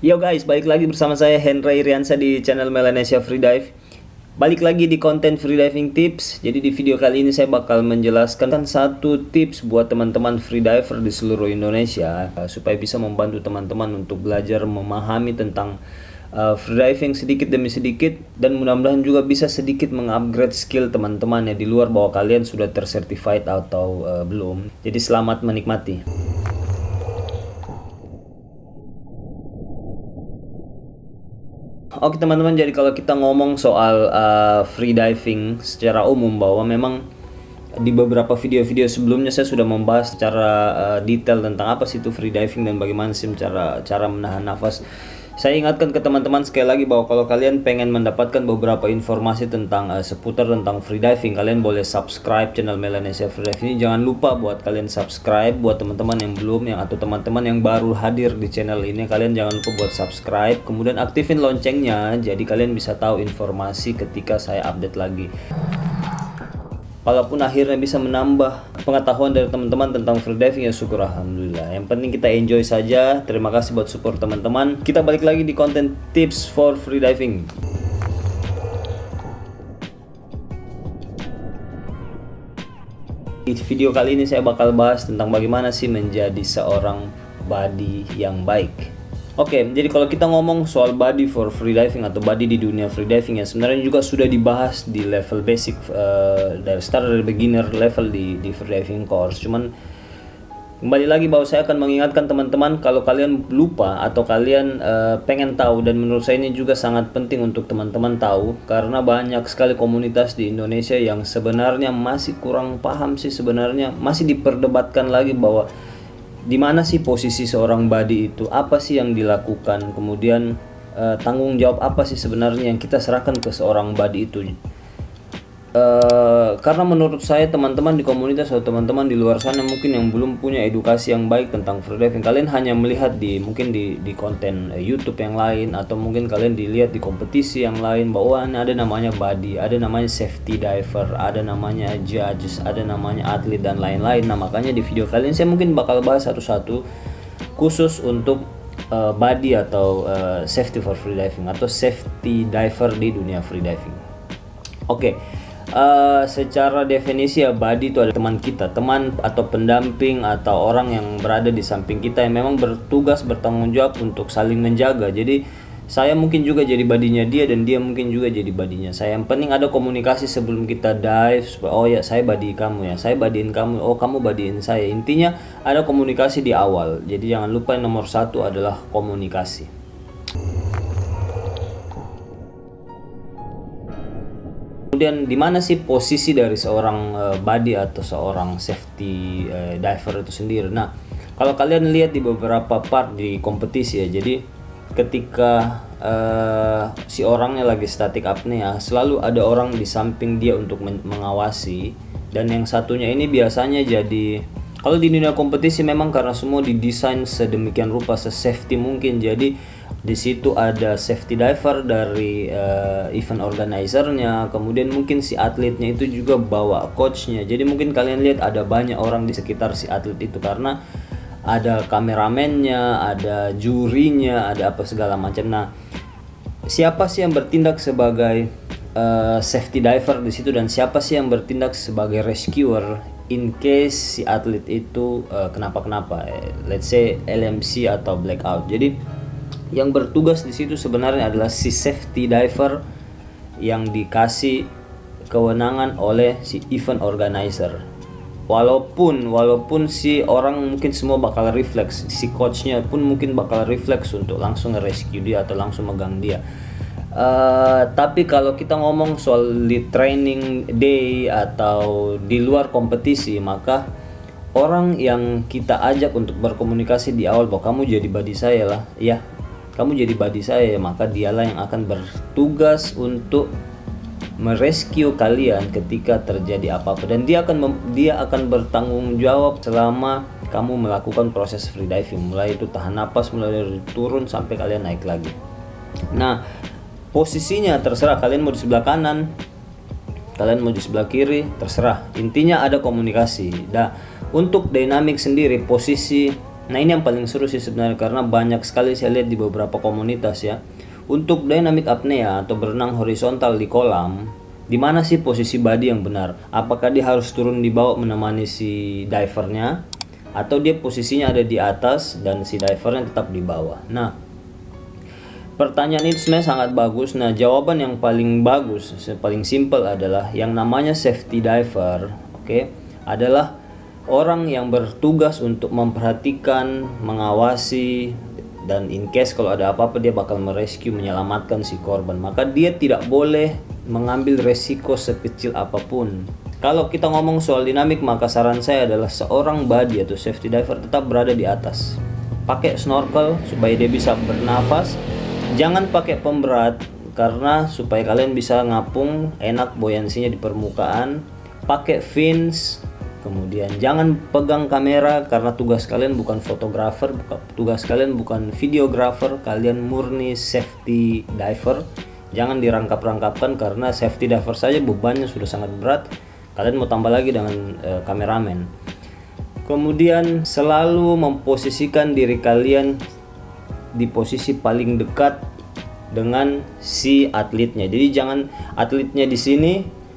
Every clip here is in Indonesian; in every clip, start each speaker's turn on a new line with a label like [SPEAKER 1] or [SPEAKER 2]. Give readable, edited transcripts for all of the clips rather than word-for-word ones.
[SPEAKER 1] Yo guys, balik lagi bersama saya Hendra Iriansa di channel Melanesia Freedive. Balik lagi di konten freediving tips. Jadi di video kali ini saya bakal menjelaskan satu tips buat teman-teman freediver di seluruh Indonesia supaya bisa membantu teman-teman untuk belajar memahami tentang freediving sedikit demi sedikit, dan mudah-mudahan juga bisa sedikit mengupgrade skill teman-teman ya, di luar bahwa kalian sudah tercertified atau belum. Jadi selamat menikmati. Oke teman-teman, jadi kalau kita ngomong soal freediving secara umum, bahwa memang di beberapa video-video sebelumnya saya sudah membahas secara detail tentang apa sih itu freediving dan bagaimana sih cara menahan nafas. Saya ingatkan ke teman-teman sekali lagi bahwa kalau kalian pengen mendapatkan beberapa informasi tentang seputar tentang freediving, kalian boleh subscribe channel Melanesia Freedive ini. Jangan lupa buat kalian subscribe. Buat teman-teman yang belum, atau teman-teman yang baru hadir di channel ini, kalian jangan lupa buat subscribe, kemudian aktifin loncengnya jadi kalian bisa tahu informasi ketika saya update lagi. Walaupun akhirnya bisa menambah pengetahuan dari teman-teman tentang freediving, ya syukur alhamdulillah. Yang penting kita enjoy saja. Terima kasih buat support teman-teman. Kita balik lagi di konten tips for freediving. Di video kali ini saya bakal bahas tentang bagaimana sih menjadi seorang buddy yang baik. Oke, jadi kalau kita ngomong soal buddy for freediving atau buddy di dunia freediving, ya sebenarnya juga sudah dibahas di level basic, dari beginner level di freediving course. Cuman kembali lagi bahwa saya akan mengingatkan teman-teman, kalau kalian lupa atau kalian pengen tahu, dan menurut saya ini juga sangat penting untuk teman-teman tahu, karena banyak sekali komunitas di Indonesia yang sebenarnya masih kurang paham sih, sebenarnya masih diperdebatkan lagi bahwa di mana sih posisi seorang buddy itu, apa sih yang dilakukan, kemudian tanggung jawab apa sih sebenarnya yang kita serahkan ke seorang buddy itu. Karena menurut saya teman-teman di komunitas atau teman-teman di luar sana mungkin yang belum punya edukasi yang baik tentang freediving, kalian hanya melihat mungkin di konten YouTube yang lain, atau mungkin kalian dilihat di kompetisi yang lain bahwa ada namanya buddy, ada namanya safety diver, ada namanya judges, ada namanya atlet dan lain-lain. Nah makanya di video kali ini saya mungkin bakal bahas satu-satu khusus untuk buddy atau safety for freediving atau safety diver di dunia freediving. Oke. Secara definisi ya, buddy itu adalah teman kita, teman atau pendamping atau orang yang berada di samping kita yang memang bertugas bertanggung jawab untuk saling menjaga. Jadi saya mungkin juga jadi badinya dia dan dia mungkin juga jadi badinya saya. Yang penting ada komunikasi sebelum kita dive. Oh ya, saya badi kamu ya, saya badiin kamu, oh kamu badiin saya. Intinya ada komunikasi di awal. Jadi jangan lupa yang nomor satu adalah komunikasi. Kemudian di mana sih posisi dari seorang buddy atau seorang safety diver itu sendiri? Nah, kalau kalian lihat di beberapa part di kompetisi ya, jadi ketika si orangnya lagi static apnea, selalu ada orang di samping dia untuk mengawasi, dan yang satunya ini biasanya jadi, kalau di dunia kompetisi memang karena semua didesain sedemikian rupa, se-safety mungkin, jadi di situ ada safety diver dari event organizer-nya, kemudian mungkin si atletnya itu juga bawa coachnya. Jadi mungkin kalian lihat ada banyak orang di sekitar si atlet itu karena ada kameramennya, ada jurinya, ada apa segala macam. Nah, siapa sih yang bertindak sebagai safety diver di situ, dan siapa sih yang bertindak sebagai rescuer in case si atlet itu kenapa-kenapa, let's say LMC atau blackout. Jadi yang bertugas di situ sebenarnya adalah si safety diver yang dikasih kewenangan oleh si event organizer. Walaupun si orang mungkin semua bakal refleks, si coachnya pun mungkin bakal refleks untuk langsung nge-rescue dia atau langsung megang dia. Tapi kalau kita ngomong soal di training day atau di luar kompetisi, maka orang yang kita ajak untuk berkomunikasi di awal bahwa kamu jadi buddy saya lah, ya kamu jadi buddy saya, maka dialah yang akan bertugas untuk merescue kalian ketika terjadi apa-apa, dan dia akan bertanggung jawab selama kamu melakukan proses freediving, mulai itu tahan napas, mulai dari turun sampai kalian naik lagi. Nah, posisinya terserah, kalian mau di sebelah kanan, kalian mau di sebelah kiri, terserah. Intinya ada komunikasi. Nah, untuk dynamic sendiri, posisi Nah ini yang paling seru sih sebenarnya, karena banyak sekali saya lihat di beberapa komunitas ya. Untuk dynamic apnea atau berenang horizontal di kolam, di mana sih posisi body yang benar? Apakah dia harus turun di bawah menemani si divernya, atau dia posisinya ada di atas dan si divernya tetap di bawah? Nah, pertanyaan itu sebenarnya sangat bagus. Nah, jawaban yang paling bagus, paling simple adalah yang namanya safety diver, oke, adalah orang yang bertugas untuk memperhatikan, mengawasi, dan in case kalau ada apa-apa dia bakal merescue, menyelamatkan si korban. Maka dia tidak boleh mengambil resiko sekecil apapun. Kalau kita ngomong soal dinamik, maka saran saya adalah seorang body atau safety diver tetap berada di atas. Pakai snorkel supaya dia bisa bernafas. Jangan pakai pemberat karena supaya kalian bisa ngapung enak buoyansinya di permukaan. Pakai fins. Kemudian jangan pegang kamera karena tugas kalian bukan fotografer, tugas kalian bukan videographer, kalian murni safety diver. Jangan dirangkap-rangkapkan karena safety diver saja bebannya sudah sangat berat. Kalian mau tambah lagi dengan kameramen. Kemudian selalu memposisikan diri kalian di posisi paling dekat dengan si atletnya. Jadi jangan atletnya di sini,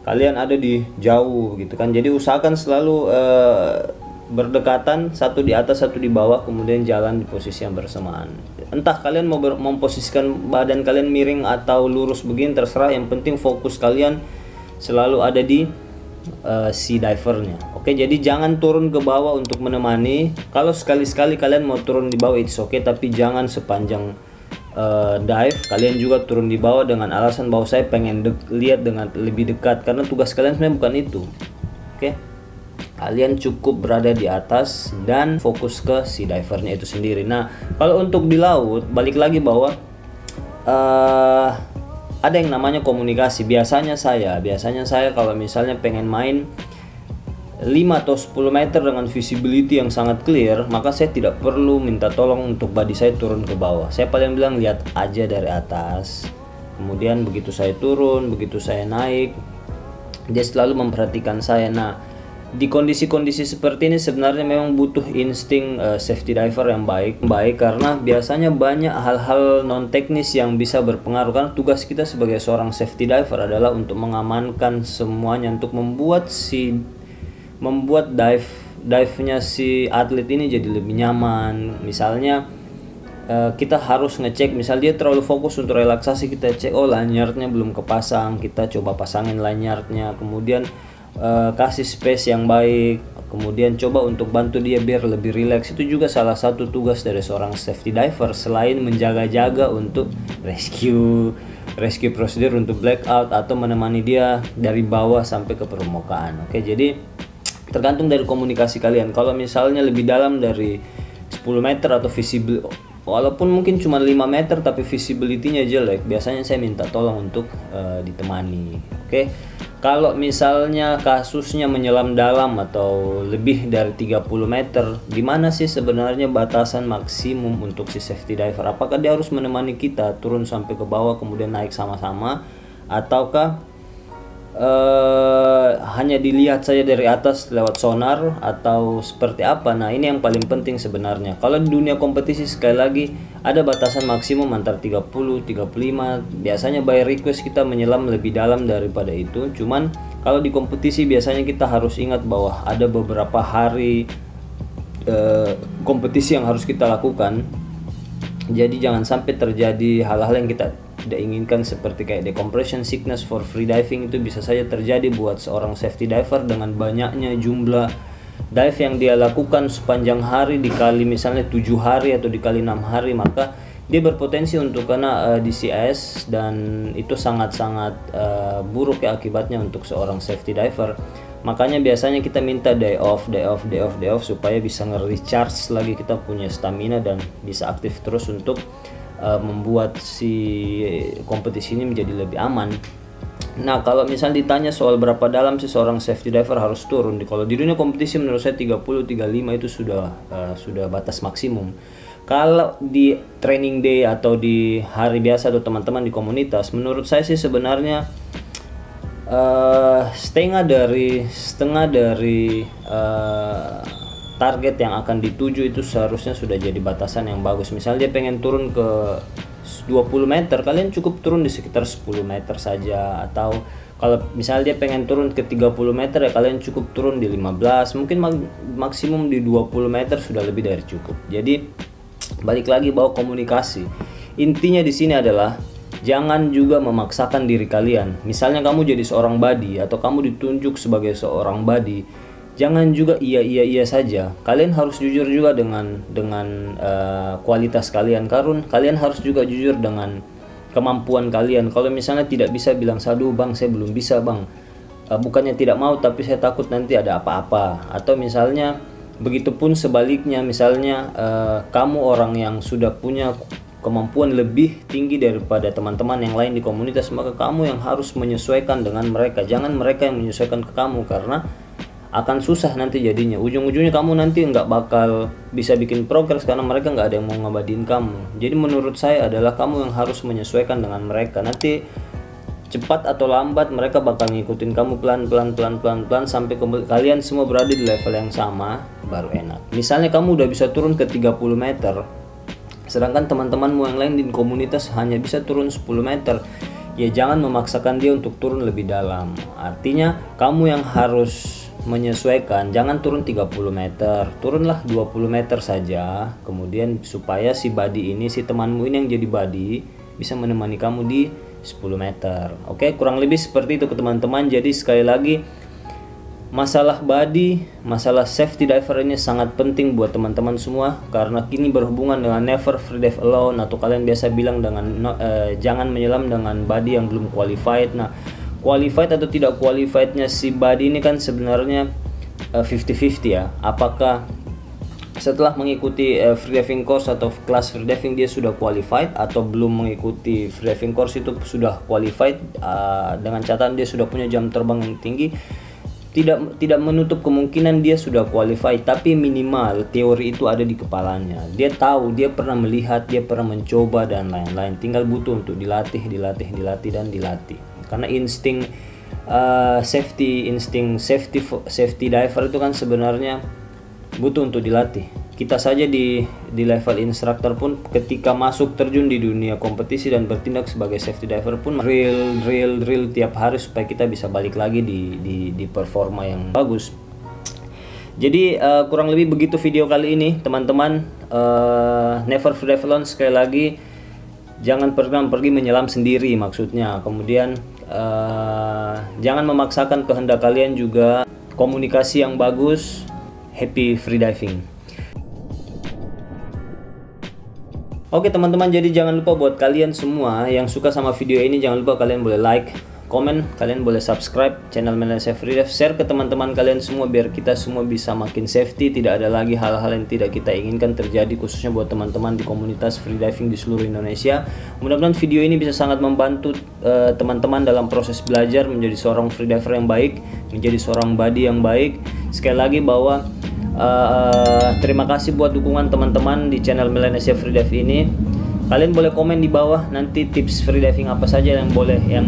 [SPEAKER 1] kalian ada di jauh gitu kan. Jadi usahakan selalu berdekatan, satu di atas satu di bawah, kemudian jalan di posisi yang bersamaan. Entah kalian mau memposisikan badan kalian miring atau lurus begini, terserah, yang penting fokus kalian selalu ada di si divernya. Oke, jadi jangan turun ke bawah untuk menemani. Kalau sekali-sekali kalian mau turun di bawah it's okay, tapi jangan sepanjang dive kalian juga turun di bawah dengan alasan bahwa saya pengen lihat dengan lebih dekat, karena tugas kalian sebenarnya bukan itu. Oke, kalian cukup berada di atas dan fokus ke si divernya itu sendiri. Nah, kalau untuk di laut, balik lagi bahwa ada yang namanya komunikasi. Biasanya saya kalau misalnya pengen main 5 atau 10 meter dengan visibility yang sangat clear, maka saya tidak perlu minta tolong untuk body saya turun ke bawah. Saya paling bilang lihat aja dari atas. Kemudian begitu saya turun, begitu saya naik, dia selalu memperhatikan saya. Nah, di kondisi-kondisi seperti ini sebenarnya memang butuh insting safety diver yang baik karena biasanya banyak hal-hal non teknis yang bisa berpengaruh. Karena tugas kita sebagai seorang safety diver adalah untuk mengamankan semuanya, untuk membuat dive-nya si atlet ini jadi lebih nyaman. Misalnya kita harus ngecek, misal dia terlalu fokus untuk relaksasi, kita cek lanyardnya belum kepasang, kita coba pasangin lanyardnya, kemudian kasih space yang baik, kemudian coba untuk bantu dia biar lebih rileks. Itu juga salah satu tugas dari seorang safety diver selain menjaga-jaga untuk rescue prosedur, untuk blackout atau menemani dia dari bawah sampai ke permukaan. Oke, jadi tergantung dari komunikasi kalian. Kalau misalnya lebih dalam dari 10 meter atau visible, walaupun mungkin cuma 5 meter tapi visibility-nya jelek, biasanya saya minta tolong untuk ditemani. Oke. Kalau misalnya kasusnya menyelam dalam atau lebih dari 30 meter, gimana sih sebenarnya batasan maksimum untuk si safety diver? Apakah dia harus menemani kita turun sampai ke bawah kemudian naik sama-sama, ataukah hanya dilihat saja dari atas lewat sonar, atau seperti apa? Nah, ini yang paling penting sebenarnya. Kalau di dunia kompetisi, sekali lagi, ada batasan maksimum antara 30, 35. Biasanya by request kita menyelam lebih dalam daripada itu. Cuman kalau di kompetisi biasanya kita harus ingat bahwa ada beberapa hari kompetisi yang harus kita lakukan. Jadi jangan sampai terjadi hal-hal yang kita tidak inginkan, seperti kayak decompression sickness for free diving. Itu bisa saja terjadi buat seorang safety diver dengan banyaknya jumlah dive yang dia lakukan sepanjang hari, dikali misalnya 7 hari atau dikali 6 hari, maka dia berpotensi untuk kena DCS, dan itu sangat-sangat buruk ya akibatnya untuk seorang safety diver. Makanya biasanya kita minta day off supaya bisa nge-recharge lagi, kita punya stamina dan bisa aktif terus untuk membuat si kompetisi ini menjadi lebih aman. Nah, kalau misal ditanya soal berapa dalam sih seorang safety diver harus turun, kalau di dunia kompetisi menurut saya 30-35 itu sudah batas maksimum. Kalau di training day atau di hari biasa atau teman-teman di komunitas, menurut saya sih sebenarnya setengah dari target yang akan dituju itu seharusnya sudah jadi batasan yang bagus. Misalnya dia pengen turun ke 20 meter, kalian cukup turun di sekitar 10 meter saja. Atau kalau misalnya dia pengen turun ke 30 meter, ya kalian cukup turun di 15, mungkin maksimum di 20 meter sudah lebih dari cukup. Jadi balik lagi bahwa komunikasi. Intinya di sini adalah jangan juga memaksakan diri kalian. Misalnya kamu jadi seorang body atau kamu ditunjuk sebagai seorang body, jangan juga iya saja. Kalian harus jujur juga dengan kualitas kalian. Karun kalian harus juga jujur dengan kemampuan kalian. Kalau misalnya tidak bisa, bilang, "Aduh bang, saya belum bisa bang." Bukannya tidak mau, tapi saya takut nanti ada apa-apa. Atau misalnya begitupun sebaliknya, misalnya kamu orang yang sudah punya kemampuan lebih tinggi daripada teman-teman yang lain di komunitas, maka kamu yang harus menyesuaikan dengan mereka. Jangan mereka yang menyesuaikan ke kamu, karena akan susah nanti jadinya. Ujung-ujungnya kamu nanti nggak bakal bisa bikin progres karena mereka nggak ada yang mau ngabadiin kamu. Jadi menurut saya adalah kamu yang harus menyesuaikan dengan mereka. Nanti cepat atau lambat mereka bakal ngikutin kamu pelan-pelan sampai kalian semua berada di level yang sama, baru enak. Misalnya kamu udah bisa turun ke 30 meter, sedangkan teman-temanmu yang lain di komunitas hanya bisa turun 10 meter. Ya jangan memaksakan dia untuk turun lebih dalam. Artinya kamu yang harus menyesuaikan. Jangan turun 30 meter, turunlah 20 meter saja. Kemudian supaya si body ini, si temanmu ini yang jadi body, bisa menemani kamu di 10 meter. Oke, kurang lebih seperti itu ke teman-teman. Jadi sekali lagi, masalah body, masalah safety diver ini sangat penting buat teman-teman semua, karena kini berhubungan dengan never free dive alone, atau kalian biasa bilang dengan jangan menyelam dengan body yang belum qualified. Nah, qualified atau tidak qualifiednya si body ini kan sebenarnya 50-50 ya. Apakah setelah mengikuti free diving course atau kelas free diving dia sudah qualified, atau belum mengikuti free diving course itu sudah qualified, dengan catatan dia sudah punya jam terbang yang tinggi. Tidak menutup kemungkinan dia sudah qualified, tapi minimal teori itu ada di kepalanya. Dia tahu, dia pernah melihat, dia pernah mencoba dan lain-lain. Tinggal butuh untuk dilatih dan dilatih. Karena insting safety diver itu kan sebenarnya butuh untuk dilatih. Kita saja di level instructor pun ketika masuk terjun di dunia kompetisi dan bertindak sebagai safety diver pun drill tiap hari supaya kita bisa balik lagi di performa yang bagus. Jadi kurang lebih begitu video kali ini teman-teman. Never free dive alone, sekali lagi jangan pernah pergi menyelam sendiri maksudnya. Kemudian jangan memaksakan kehendak kalian juga. Komunikasi yang bagus. Happy free diving. Oke teman-teman, jadi jangan lupa buat kalian semua yang suka sama video ini, jangan lupa kalian boleh like, komen, kalian boleh subscribe channel Malaysia Free Dive, share ke teman-teman kalian semua biar kita semua bisa makin safety, tidak ada lagi hal-hal yang tidak kita inginkan terjadi, khususnya buat teman-teman di komunitas free diving di seluruh Indonesia. Mudah-mudahan video ini bisa sangat membantu teman-teman dalam proses belajar menjadi seorang free diver yang baik, menjadi seorang body yang baik. Sekali lagi bahwa terima kasih buat dukungan teman-teman di channel Malaysia Free Dive ini. Kalian boleh komen di bawah nanti tips free diving apa saja yang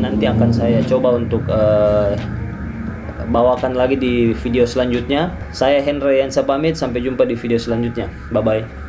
[SPEAKER 1] nanti akan saya coba untuk bawakan lagi di video selanjutnya. Saya Henry Yansa pamit, sampai jumpa di video selanjutnya. Bye bye.